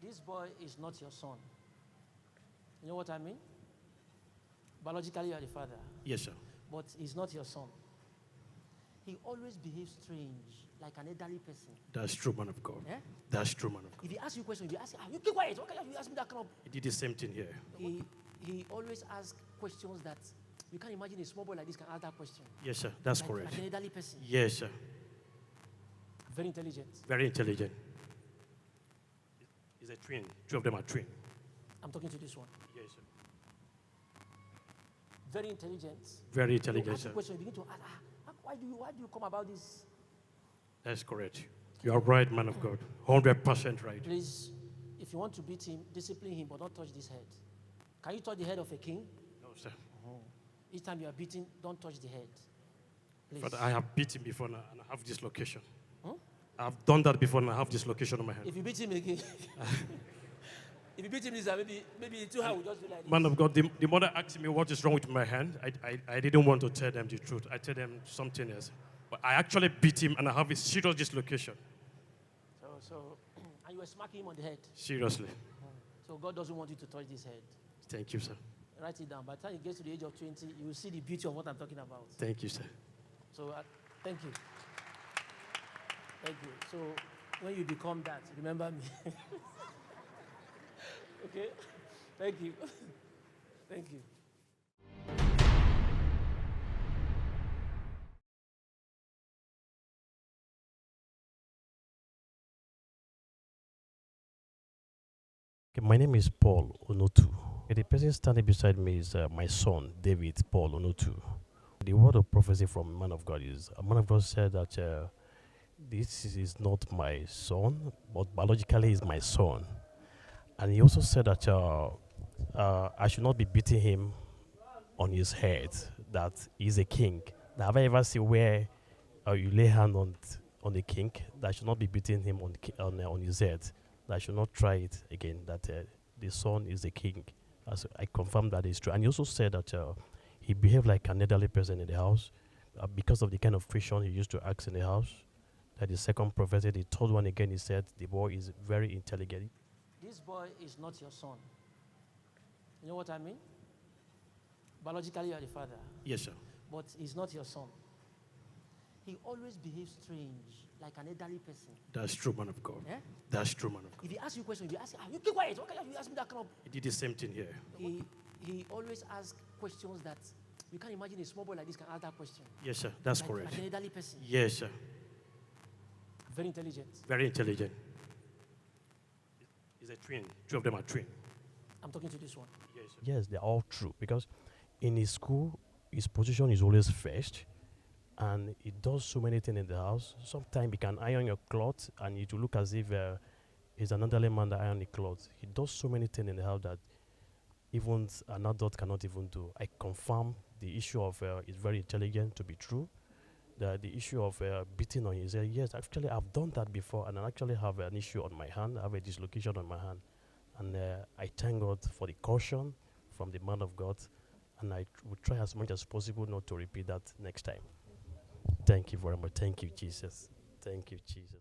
This boy is not your son. You know what I mean? Biologically, you are the father, Yes, sir. but he's not your son. He always behaves strange, like an elderly person. That's true, man of God. Eh? That's true, man of God. If he asks you a question, if you ask, you keep quiet. Why can't you ask me that kind of? He did the same thing here. He always asks questions that you can't imagine a small boy like this can ask that question. Yes, sir. That's Like, correct. like an elderly person. Yes, sir. Very intelligent. Very intelligent. He's a twin. Two of them are twin. I'm talking to this one. Yes, sir. Very intelligent. Very You intelligent, ask a sir. question, you begin to ask, why do you come about this? That's correct. You are right, man of God. 100% right. Please, if you want to beat him, discipline him, but don't touch this head. Can you touch the head of a king? No, sir. Each time you are beating, don't touch the head. Please. Father, I have beaten before now and I have dislocation. Hmm? I've done that before and I have dislocation on my hand. If you beat him again, if you beat him, maybe two hands will just be like this. Man of God, the mother asked me what is wrong with my hand. I didn't want to tell them the truth. I tell them something else. But I actually beat him and I have a serious dislocation. And you were smacking him on the head. Seriously. So God doesn't want you to touch this head. Thank you, sir. Write it down. By the time you get to the age of 20, you will see the beauty of what I'm talking about. Thank you, sir. So thank you. Thank you. So when you become that, remember me. Okay? Thank you. Thank you. Okay, my name is Paul Onotu. The person standing beside me is my son, David Paul Onotu. The word of prophecy from man of God is, a man of God said that this is not my son, but biologically is my son. And he also said that I should not be beating him on his head, that he's a king. Now, have I ever seen where you lay hand on the king, that I should not be beating him on his head, that I should not try it again, that the son is a king. I confirm that is true. And he also said that he behaved like an elderly person in the house because of the kind of question he used to ask in the house. That the second prophecy, the third one again, he said the boy is very intelligent. This boy is not your son. You know what I mean? Biologically, you are the father, Yes, sir. but he's not your son. He always behaves strange, like an elderly person. That's true, man of God. Eh? That's true, man of God. If he asks you a question, if you ask, you keep quiet. Why can't you ask me that kind of? He did the same thing here. He always asks questions that you can't imagine a small boy like this can ask that question. Yes, sir. That's Like correct. an elderly person. Yes, sir. Very intelligent. Very intelligent. He's a twin. Two of them are twin. I'm talking to this one. Yes, sir. Yes, they're all true. Because in his school, his position is always first. And he does so many things in the house. Sometimes he can iron your clothes and it will look as if he's an elderly man that iron the clothes. He does so many things in the house that even an adult cannot even do. I confirm the issue of is very intelligent to be true. The issue of beating on his head, yes, actually I've done that before and I actually have an issue on my hand. I have a dislocation on my hand. And I thank God for the caution from the man of God. And I will try as much as possible not to repeat that next time. Thank you very much. Thank you, Jesus. Thank you, Jesus.